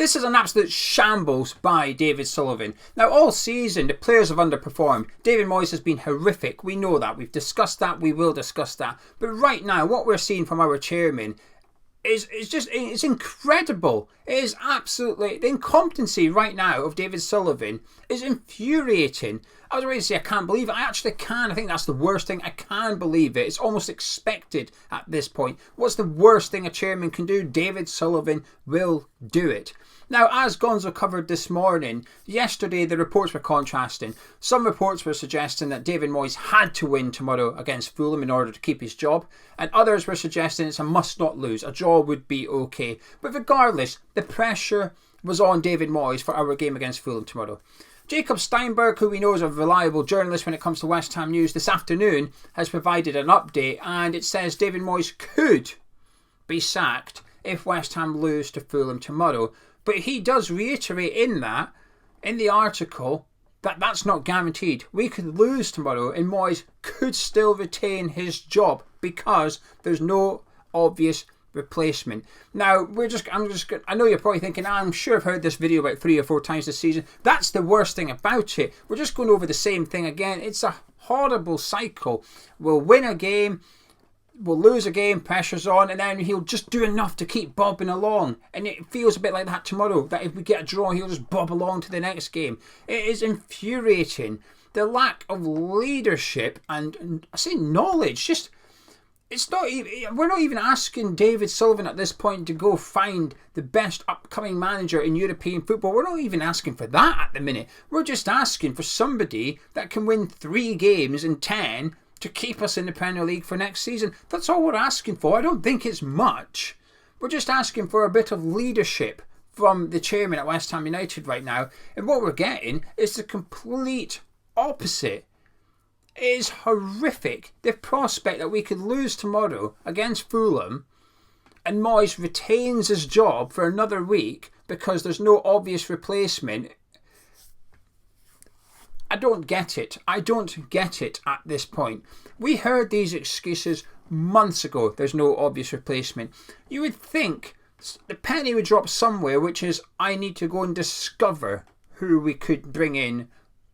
This is an absolute shambles by David Sullivan. Now, all season, the players have underperformed. David Moyes has been horrific. We know that. We've discussed that. We will discuss that. But right now, what we're seeing from our chairman is it's incredible. It is absolutely... The incompetency right now of David Sullivan is infuriating. I was ready to say I can't believe it. I actually can. I think that's the worst thing. I can believe it. It's almost expected at this point. What's the worst thing a chairman can do? David Sullivan will do it. Now, as Gonzo covered this morning, yesterday the reports were contrasting. Some reports were suggesting that David Moyes had to win tomorrow against Fulham in order to keep his job, and others were suggesting it's a must not lose. A draw would be okay. But regardless, the pressure was on David Moyes for our game against Fulham tomorrow. Jacob Steinberg, who we know is a reliable journalist when it comes to West Ham news, this afternoon has provided an update, and it says David Moyes could be sacked if West Ham lose to Fulham tomorrow. But he does reiterate in the article, that that's not guaranteed. We could lose tomorrow and Moyes could still retain his job because there's no obvious replacement. Now, I know you're probably thinking, I'm sure I've heard this video about 3 or 4 times this season. That's the worst thing about it. We're just going over the same thing again. It's a horrible cycle. We'll win a game, we'll lose a game, pressure's on, and then he'll just do enough to keep bobbing along. And it feels a bit like that tomorrow, that if we get a draw, he'll just bob along to the next game. It is infuriating. The lack of leadership and, I say knowledge, just... we're not even asking David Sullivan at this point to go find the best upcoming manager in European football. We're not even asking for that at the minute. We're just asking for somebody that can win 3 games in 10 to keep us in the Premier League for next season. That's all we're asking for. I don't think it's much. We're just asking for a bit of leadership from the chairman at West Ham United right now. And what we're getting is the complete opposite. It is horrific. The prospect that we could lose tomorrow against Fulham and Moyes retains his job for another week because there's no obvious replacement. I don't get it. I don't get it at this point. We heard these excuses months ago. There's no obvious replacement. You would think the penny would drop somewhere, which is I need to go and discover who we could bring in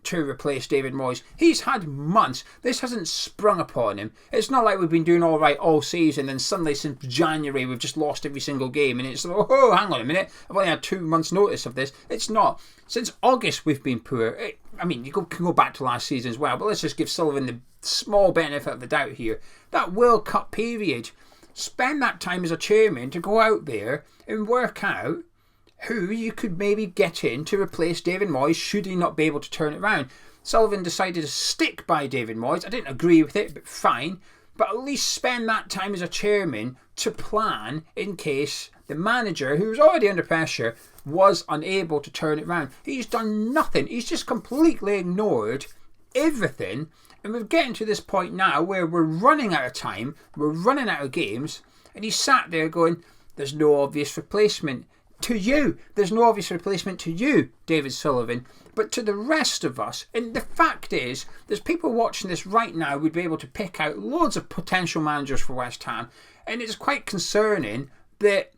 to replace David Moyes. He's had months. This hasn't sprung upon him. It's not like we've been doing all right all season, then suddenly since January we've just lost every single game and it's, oh, hang on a minute, I've only had 2 months notice of this. It's not. Since August we've been poor. I mean, you can go back to last season as well, but let's just give Sullivan the small benefit of the doubt here. That World Cup period, spend that time as a chairman to go out there and work out who you could maybe get in to replace David Moyes should he not be able to turn it around. Sullivan decided to stick by David Moyes. I didn't agree with it, but fine. But at least spend that time as a chairman to plan in case the manager, who was already under pressure, was unable to turn it around. He's done nothing. He's just completely ignored everything. And we're getting to this point now where we're running out of time, we're running out of games, and he's sat there going, there's no obvious replacement. To you, there's no obvious replacement to you, David Sullivan, but to the rest of us. And the fact is, there's people watching this right now who'd be able to pick out loads of potential managers for West Ham. And it's quite concerning that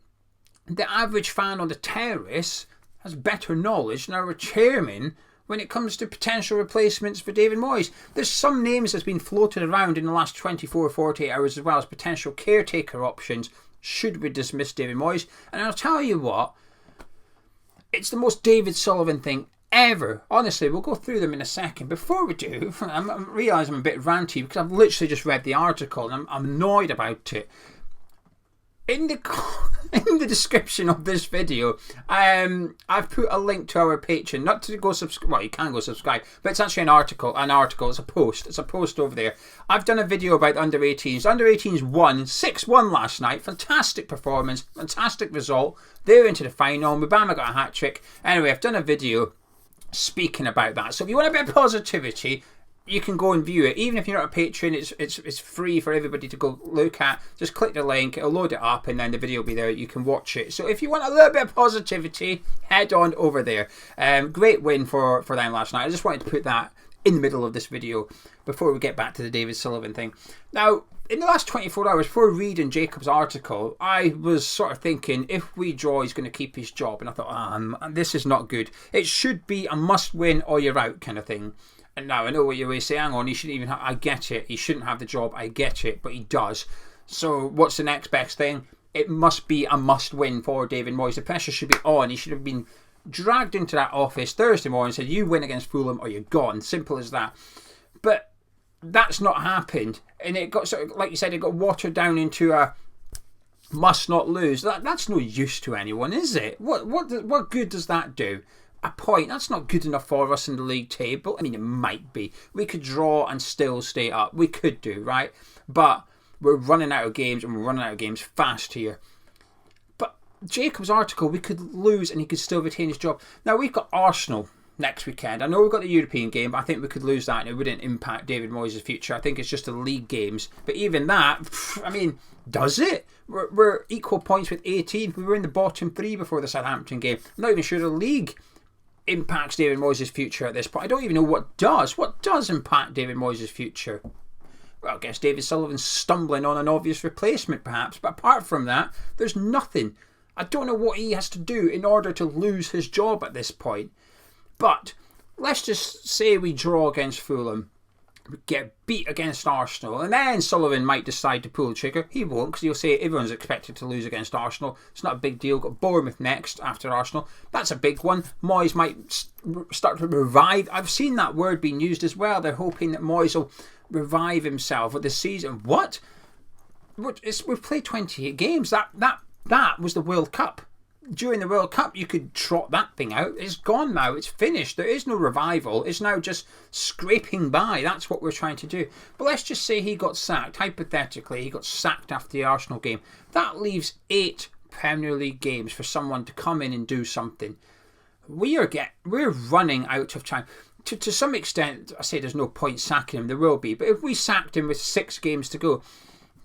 the average fan on the terrace has better knowledge than our chairman when it comes to potential replacements for David Moyes. There's some names that's been floated around in the last 24 or 48 hours as well as potential caretaker options should we dismiss David Moyes. And I'll tell you what, it's the most David Sullivan thing ever. Honestly, we'll go through them in a second. Before we do, I realise I'm a bit ranty because I've literally just read the article and I'm annoyed about it. In the description of this video, I've put a link to our Patreon. Not to go subscribe. Well, you can go subscribe, but it's actually an article. It's a post. It's a post over there. I've done a video about the under-18s. Under-18s won 6-1 last night. Fantastic performance. Fantastic result. They're into the final. Mubama got a hat-trick. Anyway, I've done a video speaking about that. So if you want a bit of positivity, you can go and view it. Even if you're not a patron, it's free for everybody to go look at. Just click the link, it'll load it up, and then the video will be there. You can watch it. So if you want a little bit of positivity, head on over there. Great win for them last night. I just wanted to put that in the middle of this video before we get back to the David Sullivan thing. Now, in the last 24 hours, before reading Jacob's article, I was sort of thinking, if we draw, he's going to keep his job. And I thought, this is not good. It should be a must-win or you're out kind of thing. And now I know what you're saying. Hang on, he shouldn't even have... I get it. He shouldn't have the job. I get it. But he does. So what's the next best thing? It must be a must-win for David Moyes. The pressure should be on. He should have been dragged into that office Thursday morning and said, you win against Fulham or you're gone. Simple as that. But that's not happened. And it got, sort of, like you said, it got watered down into a must not lose. That's no use to anyone, is it? What good does that do? A point. That's not good enough for us in the league table. I mean, it might be. We could draw and still stay up. We could do, right? But we're running out of games, and we're running out of games fast here. Jacob's article, we could lose and he could still retain his job. Now, we've got Arsenal next weekend. I know we've got the European game, but I think we could lose that and it wouldn't impact David Moyes' future. I think it's just the league games. But even that, I mean, does it? We're equal points with 18. We were in the bottom 3 before the Southampton game. I'm not even sure the league impacts David Moyes' future at this point. I don't even know what does. What does impact David Moyes' future? Well, I guess David Sullivan's stumbling on an obvious replacement, perhaps. But apart from that, there's nothing. I don't know what he has to do in order to lose his job at this point. But let's just say we draw against Fulham, we get beat against Arsenal, and then Sullivan might decide to pull the trigger. He won't, because he'll say everyone's expected to lose against Arsenal. It's not a big deal. Got Bournemouth next after Arsenal. That's a big one. Moyes might start to revive. I've seen that word being used as well. They're hoping that Moyes will revive himself with the season. What? We've played 28 games. That was the World Cup. During the World Cup, you could trot that thing out. It's gone now. It's finished. There is no revival. It's now just scraping by. That's what we're trying to do. But let's just say he got sacked. Hypothetically, he got sacked after the Arsenal game. That leaves 8 Premier League games for someone to come in and do something. We're running out of time. To some extent, I say there's no point sacking him. There will be. But if we sacked him with 6 games to go,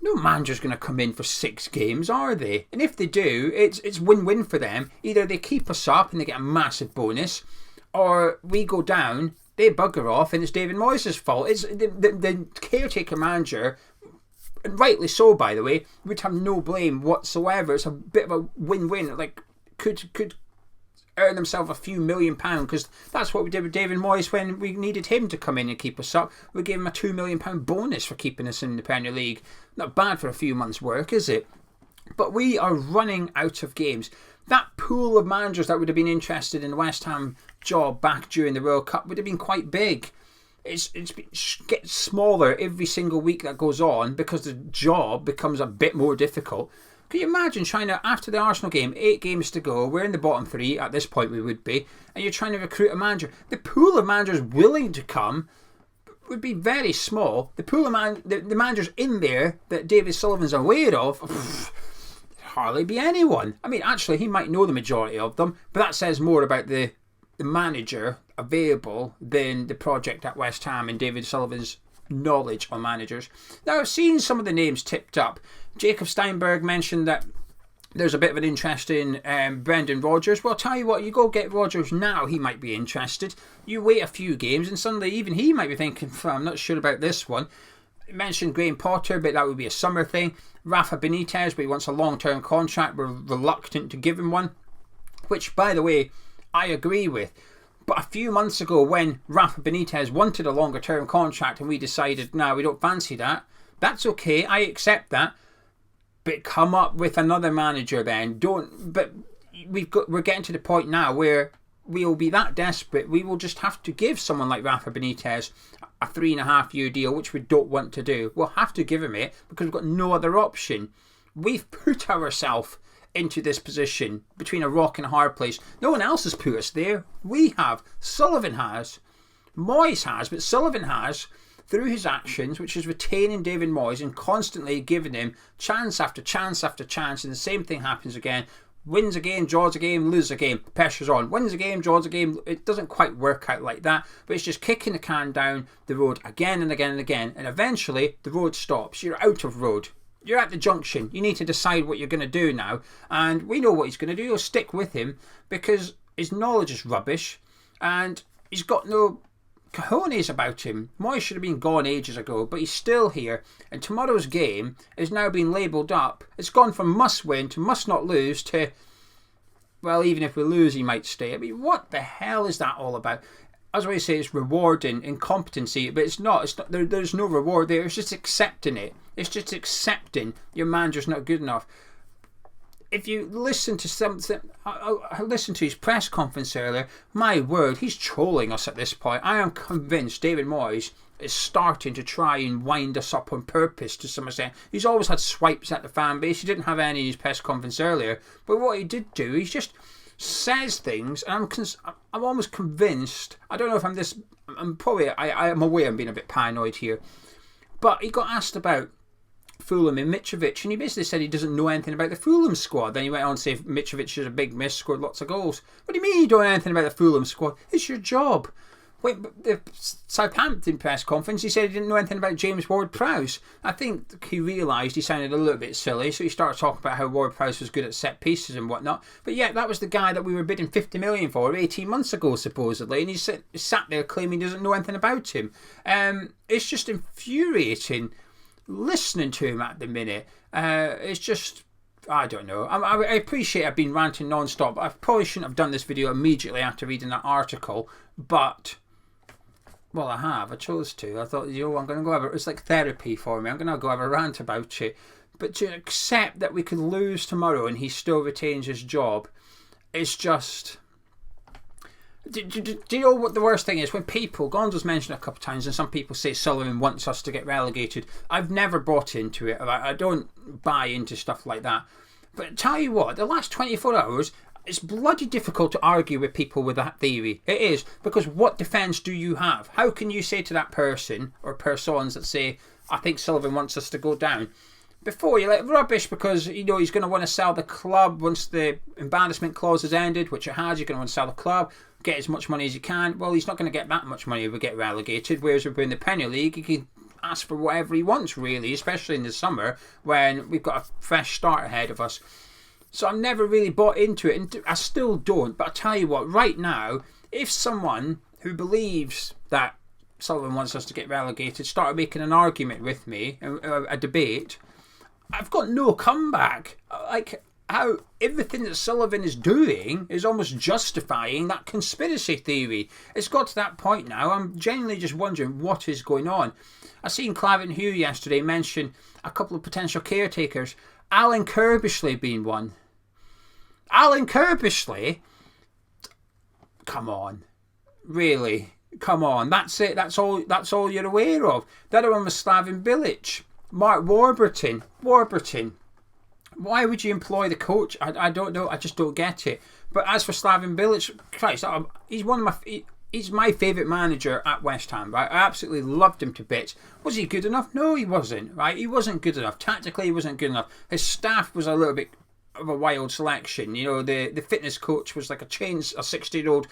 no manager's going to come in for 6 games, are they? And if they do, it's win-win for them. Either they keep us up and they get a massive bonus, or we go down, they bugger off, and it's David Moyes' fault. It's the caretaker manager, and rightly so, by the way, would have no blame whatsoever. It's a bit of a win-win. Like, could earn himself a few £1 million, because that's what we did with David Moyes when we needed him to come in and keep us up. We gave him a £2 million bonus for keeping us in the Premier League. Not bad for a few months' work, is it? But we are running out of games. That pool of managers that would have been interested in the West Ham job back during the World Cup would have been quite big. It gets smaller every single week that goes on because the job becomes a bit more difficult. Can you imagine trying to, after the Arsenal game, 8 games to go, we're in the bottom 3, at this point we would be, and you're trying to recruit a manager. The pool of managers willing to come would be very small. The pool of the managers in there that David Sullivan's aware of, hardly be anyone. I mean, actually, he might know the majority of them, but that says more about the manager available than the project at West Ham and David Sullivan's knowledge on managers. Now, I've seen some of the names tipped up. Jacob Steinberg mentioned that there's a bit of an interest in Brendan Rodgers. Well, I'll tell you what, you go get Rodgers now, he might be interested. You wait a few games and suddenly even he might be thinking, I'm not sure about this one. He mentioned Graham Potter, but that would be a summer thing. Rafa Benitez, but he wants a long-term contract. We're reluctant to give him one, which, by the way, I agree with. But a few months ago, when Rafa Benitez wanted a longer-term contract and we decided, no, we don't fancy that, that's okay, I accept that. But come up with another manager then. But we're getting to the point now where we'll be that desperate, we will just have to give someone like Rafa Benitez a 3.5-year deal, which we don't want to do. We'll have to give him it because we've got no other option. We've put ourselves into this position between a rock and a hard place. No one else has put us there. We have. Sullivan has. Moyes has. But Sullivan has, through his actions, which is retaining David Moyes and constantly giving him chance after chance after chance, and the same thing happens again. Wins a game, draws a game, loses a game. Pressure's on. Wins a game, draws a game. It doesn't quite work out like that, but it's just kicking the can down the road again and again and again, and eventually the road stops. You're out of road. You're at the junction. You need to decide what you're going to do now, and we know what he's going to do. He'll stick with him because his knowledge is rubbish, and he's got no cojones about him. Moyes should have been gone ages ago, but he's still here. And tomorrow's game is now being labelled up. It's gone from must win to must not lose to, well, even if we lose, he might stay. I mean, what the hell is that all about? As I say, it's rewarding incompetency, but it's not. There's no reward there. It's just accepting it. It's just accepting your manager's not good enough. If you listen to something, I listened to his press conference earlier. My word, he's trolling us at this point. I am convinced David Moyes is starting to try and wind us up on purpose to some extent. He's always had swipes at the fan base. He didn't have any in his press conference earlier, but what he did do, he just says things, and I'm almost convinced. I don't know if I'm aware I'm being a bit paranoid here, but he got asked about Fulham and Mitrovic, and he basically said he doesn't know anything about the Fulham squad. Then he went on to say Mitrovic is a big miss, scored lots of goals. What do you mean you don't know anything about the Fulham squad? It's your job. Wait, but the Southampton press conference, he said he didn't know anything about James Ward-Prowse. I think he realised he sounded a little bit silly, so he started talking about how Ward-Prowse was good at set pieces and whatnot. But yeah, that was the guy that we were bidding 50 million for 18 months ago, supposedly, and he sat there claiming he doesn't know anything about him. It's just infuriating listening to him at the minute. It's just, I don't know. I appreciate I've been ranting non-stop. I probably shouldn't have done this video immediately after reading that article, but, well, I have. I chose to. I thought, I'm going to go have it's like therapy for me. I'm going to go have a rant about it. But to accept that we could lose tomorrow and he still retains his job, it's just... Do you know what the worst thing is? When people, Gonzo's mentioned it a couple of times, and some people say Sullivan wants us to get relegated. I've never bought into it. I don't buy into stuff like that. But tell you what, the last 24 hours, it's bloody difficult to argue with people with that theory. It is, because what defence do you have? How can you say to that person, or persons that say, I think Sullivan wants us to go down, before you're like rubbish because he's going to want to sell the club once the embarrassment clause has ended, which it has. You're going to want to sell the club, get as much money as you can. Well, he's not going to get that much money if we get relegated, whereas if we're in the Premier League, he can ask for whatever he wants, really, especially in the summer when we've got a fresh start ahead of us. So I've never really bought into it, and I still don't. But I tell you what, right now, if someone who believes that Sullivan wants us to get relegated started making an argument with me, a debate, I've got no comeback. Like, how everything that Sullivan is doing is almost justifying that conspiracy theory. It's got to that point now. I'm genuinely just wondering what is going on. I seen Clavan Hugh yesterday mention a couple of potential caretakers. Alan Kirbishley being one. Alan Kirbishley? Come on. Really? Come on. That's it. That's all you're aware of. The other one was Slaven Bilic. Mark Warburton. Why would you employ the coach? I don't know. I just don't get it. But as for Slaven Bilic, Christ, he's my favourite manager at West Ham. Right? I absolutely loved him to bits. Was he good enough? No, he wasn't. Right? He wasn't good enough. Tactically, he wasn't good enough. His staff was a little bit of a wild selection. The fitness coach was like a 60-year-old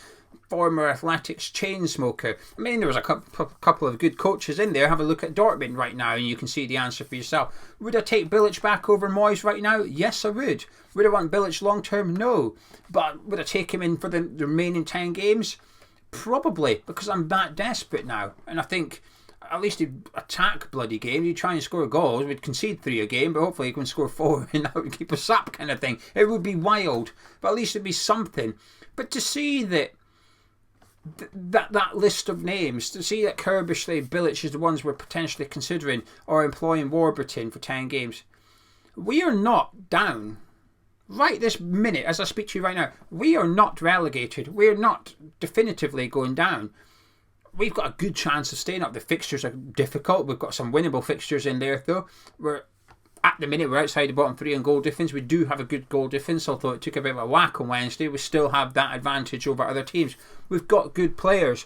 former athletics chain smoker. I mean, there was a couple of good coaches in there. Have a look at Dortmund right now and you can see the answer for yourself. Would I take Bilic back over Moyes right now? Yes, I would. Would I want Bilic long term? No. But would I take him in for the remaining 10 games? Probably, because I'm that desperate now. And I think at least he'd attack bloody games. He'd try and score goals. We'd concede 3 a game, but hopefully he can score 4 and that would keep us up, kind of thing. It would be wild, but at least it'd be something. But to see that list of names, to see that Kirbishley, Bilic is the ones we're potentially considering or employing Warburton for 10 games, we are not down. Right this minute, as I speak to you right now, we are not relegated. We are not definitively going down. We've got a good chance of staying up. The fixtures are difficult. We've got some winnable fixtures in there, though. At the minute, we're outside the bottom 3 on goal difference. We do have a good goal difference, although it took a bit of a whack on Wednesday. We still have that advantage over other teams. We've got good players.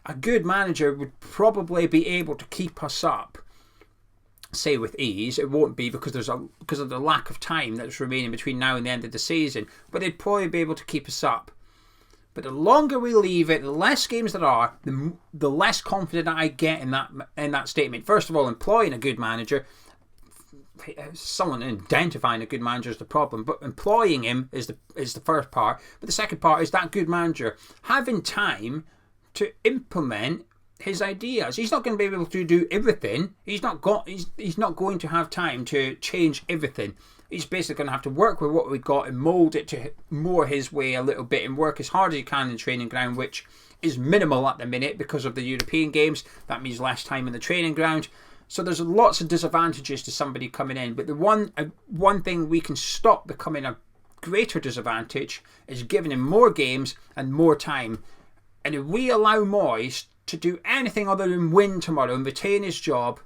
A good manager would probably be able to keep us up, say with ease. It won't be because of the lack of time that's remaining between now and the end of the season, but they'd probably be able to keep us up. But the longer we leave it, the less games there are, the less confident I get in that statement. First of all, employing a good manager. Someone identifying a good manager is the problem, but employing him is the first part. But the second part is that good manager having time to implement his ideas. He's not going to be able to do everything. He's not going to have time to change everything. He's basically going to have to work with what we got and mould it to more his way a little bit and work as hard as he can in the training ground, which is minimal at the minute because of the European games. That means less time in the training ground. So there's lots of disadvantages to somebody coming in. But the one thing we can stop becoming a greater disadvantage is giving him more games and more time. And if we allow Moyes to do anything other than win tomorrow and retain his job,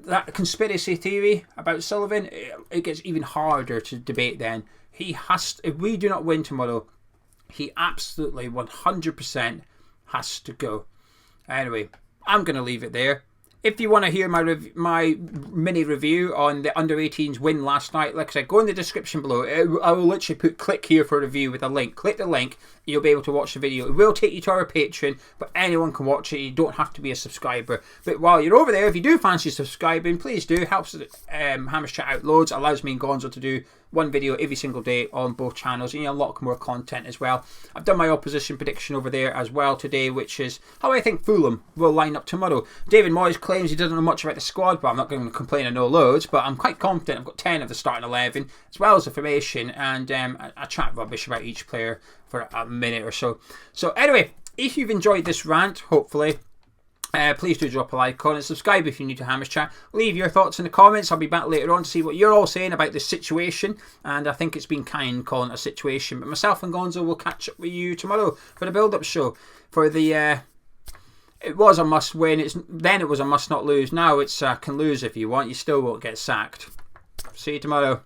that conspiracy theory about Sullivan, it gets even harder to debate then. If we do not win tomorrow, he absolutely 100% has to go. Anyway, I'm going to leave it there. If you want to hear my mini review on the under-18s win last night, like I said, go in the description below. I will literally put click here for a review with a link. Click the link, you'll be able to watch the video. It will take you to our Patreon, but anyone can watch it. You don't have to be a subscriber. But while you're over there, if you do fancy subscribing, please do. It helps Hammers Chat out loads. Allows me and Gonzo to do one video every single day on both channels, and you unlock more content as well. I've done my opposition prediction over there as well today, which is how I think Fulham will line up tomorrow. David Moyes claims he doesn't know much about the squad, but I'm not going to complain. I know loads, but I'm quite confident. I've got 10 of the starting 11 as well as the formation, and I chat rubbish about each player for a minute or so. So anyway, if you've enjoyed this rant, hopefully, please do drop a like on it, subscribe if you're new to Hammers Chat, leave your thoughts in the comments. I'll be back later on to see what you're all saying about this situation, and I think it's been kind calling it a situation. But myself and Gonzo will catch up with you tomorrow for the build-up show. For the it was a must win, then it was a must not lose. Now it's can lose if you want, you still won't get sacked. See you tomorrow.